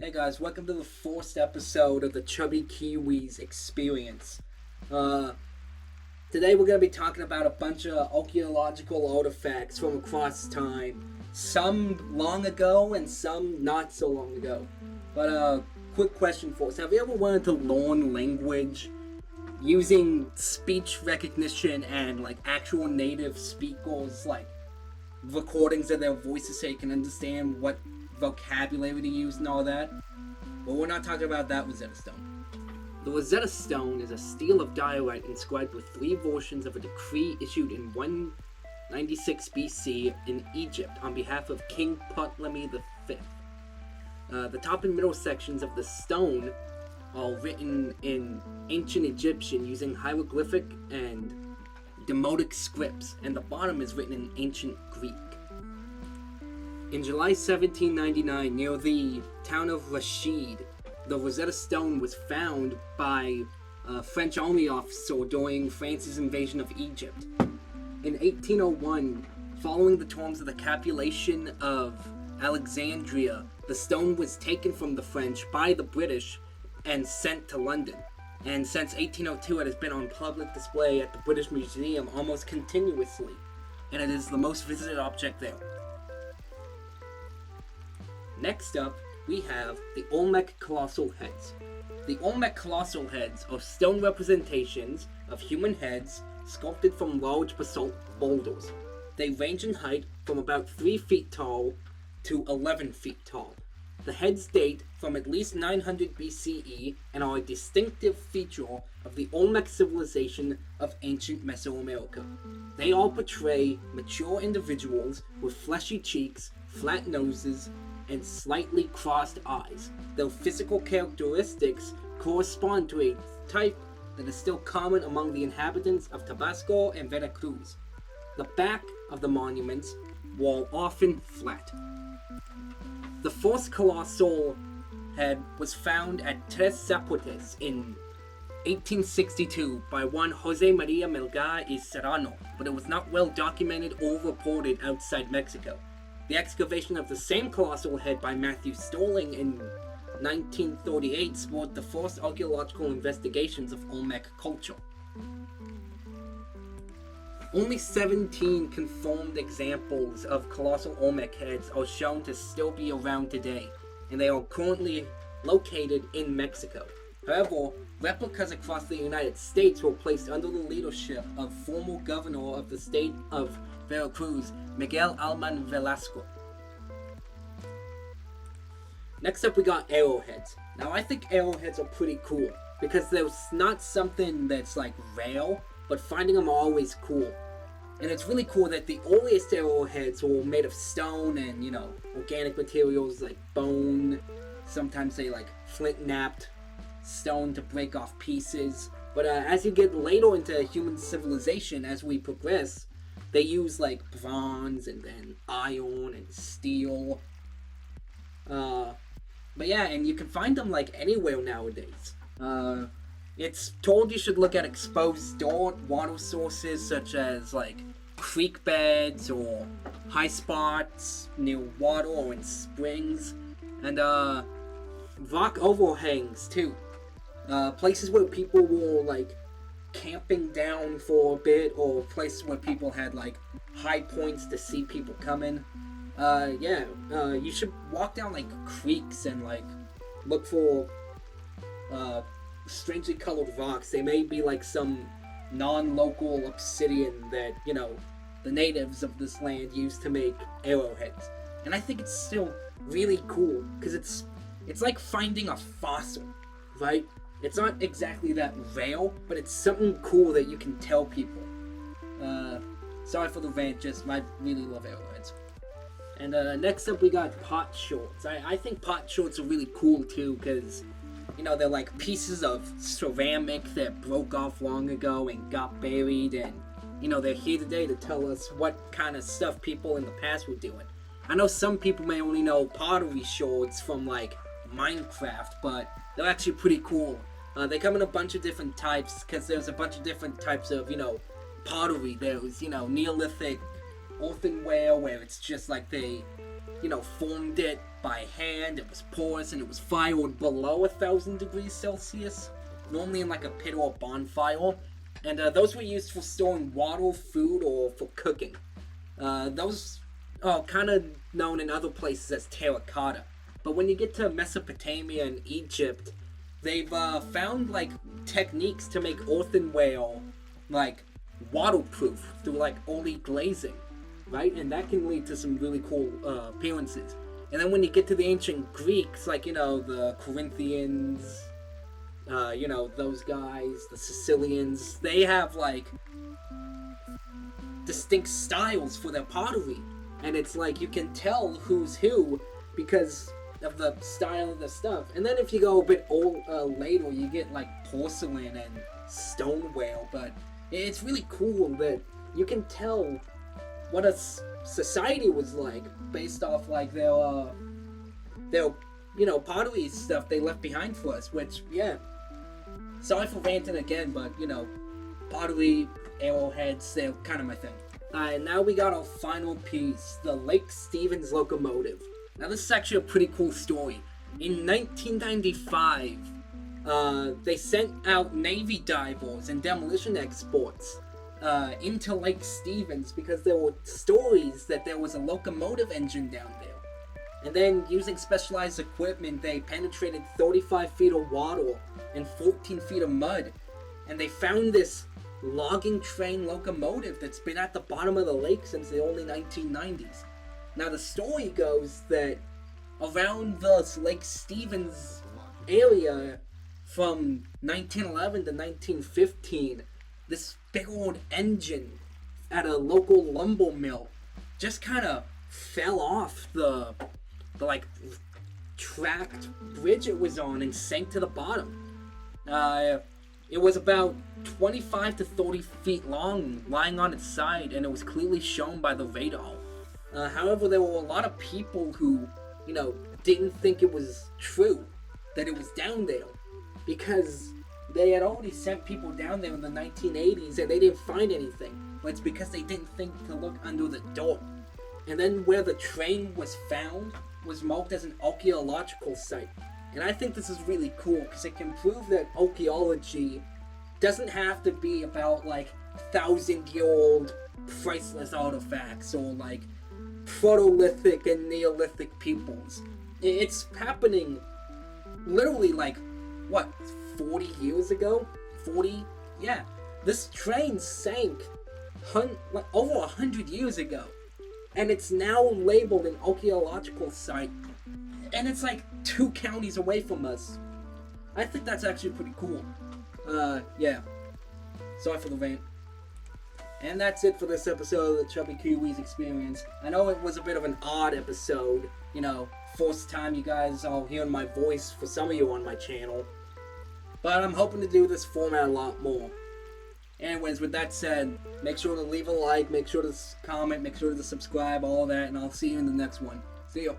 Hey guys, welcome to the first episode of the ChubbyKiwis experience. Today we're going to be talking about a bunch of archaeological artifacts from across time. Some long ago and some not so long ago. But quick question for us. Have you ever wanted to learn language using speech recognition and like actual native speakers, like recordings of their voices so you can understand what vocabulary to use and all that? But we're not talking about that Rosetta Stone. The Rosetta Stone is a stele of diorite inscribed with three versions of a decree issued in 196 BC in Egypt on behalf of King Ptolemy V. The top and middle sections of the stone are written in ancient Egyptian using hieroglyphic and Demotic scripts, and the bottom is written in ancient Greek. In July 1799, near the town of Rashid, the Rosetta Stone was found by a French army officer during France's invasion of Egypt. In 1801, following the terms of the capitulation of Alexandria, the stone was taken from the French by the British and sent to London. And since 1802, it has been on public display at the British Museum almost continuously, and it is the most visited object there. Next up, we have the Olmec Colossal Heads. The Olmec Colossal Heads are stone representations of human heads sculpted from large basalt boulders. They range in height from about 3 feet tall to 11 feet tall. The heads date from at least 900 BCE and are a distinctive feature of the Olmec civilization of ancient Mesoamerica. They all portray mature individuals with fleshy cheeks, flat noses, and slightly crossed eyes. Their physical characteristics correspond to a type that is still common among the inhabitants of Tabasco and Veracruz. The back of the monuments were often flat. The first colossal head was found at Tres Zapotes in 1862 by one Jose Maria Melgar y Serrano, but it was not well documented or reported outside Mexico. The excavation of the same colossal head by Matthew Sterling in 1938 spurred the first archaeological investigations of Olmec culture. Only 17 confirmed examples of colossal Olmec heads are shown to still be around today, and they are currently located in Mexico. However, replicas across the United States were placed under the leadership of former governor of the state of Veracruz, Miguel Alman Velasco. Next up, we got arrowheads. Now, I think arrowheads are pretty cool because there's not something that's like rare, but finding them are always cool. And it's really cool that the earliest arrowheads were made of stone and, organic materials like bone. Sometimes they like flint-knapped stone to break off pieces. But as you get later into human civilization, as we progress, they use like bronze and then iron and steel. But yeah, and you can find them like anywhere nowadays. It's told you should look at exposed dirt, water sources such as like creek beds or high spots near water or in springs, and rock overhangs too. Places where people were like camping down for a bit, or places where people had like high points to see people coming. You should walk down like creeks and like look for strangely colored rocks. They may be like some non-local obsidian that, the natives of this land used to make arrowheads. And I think it's still really cool, because it's like finding a fossil, right? It's not exactly that rare, but it's something cool that you can tell people. Sorry for the rant, I really love arrowheads. And next up we got Potsherds. I think Potsherds are really cool too, because they're like pieces of ceramic that broke off long ago and got buried, and, they're here today to tell us what kind of stuff people in the past were doing. I know some people may only know pottery shards from, like, Minecraft, but they're actually pretty cool. They come in a bunch of different types, because there's a bunch of different types of, pottery. There's, Neolithic earthenware, where it's just like they formed it by hand. It was porous and it was fired below 1,000 degrees Celsius, normally in like a pit or a bonfire. And those were used for storing water, food, or for cooking. Those are kind of known in other places as terracotta. But when you get to Mesopotamia and Egypt, they've found like techniques to make earthenware like waterproof through like early glazing, right? And that can lead to some really cool appearances. And then when you get to the ancient Greeks, like the Corinthians, those guys, the Sicilians, they have like distinct styles for their pottery, and it's like you can tell who's who because of the style of the stuff. And then if you go a bit later, you get like porcelain and stoneware, but it's really cool that you can tell what a society was like based off like their pottery stuff they left behind for us, which, yeah, sorry for ranting again, but pottery, arrowheads, they're kind of my thing. Alright, now we got our final piece, the Lake Stevens Locomotive. Now this is actually a pretty cool story. In 1995, they sent out Navy divers and demolition experts into Lake Stevens because there were stories that there was a locomotive engine down there. And then, using specialized equipment, they penetrated 35 feet of water and 14 feet of mud. And they found this logging train locomotive that's been at the bottom of the lake since the early 1990s. Now, the story goes that around the Lake Stevens area from 1911 to 1915, this big old engine at a local lumber mill just kind of fell off the tracked bridge it was on and sank to the bottom. It was about 25 to 30 feet long, lying on its side, and it was clearly shown by the radar. However, there were a lot of people who, didn't think it was true that it was down there, because they had already sent people down there in the 1980s and they didn't find anything. But it's because they didn't think to look under the dirt. And then where the train was found was marked as an archaeological site. And I think this is really cool because it can prove that archaeology doesn't have to be about like 1,000-year-old priceless artifacts or like Proto-Lithic and Neolithic peoples. It's happening literally like, 40 years ago? 40? Yeah. This train sank over 100 years ago. And it's now labeled an archaeological site. And it's like 2 counties away from us. I think that's actually pretty cool. Yeah. Sorry for the rant. And that's it for this episode of the ChubbyKiwis Experience. I know it was a bit of an odd episode. First time you guys are hearing my voice for some of you on my channel. But I'm hoping to do this format a lot more. Anyways, with that said, make sure to leave a like, make sure to comment, make sure to subscribe, all that, and I'll see you in the next one. See ya.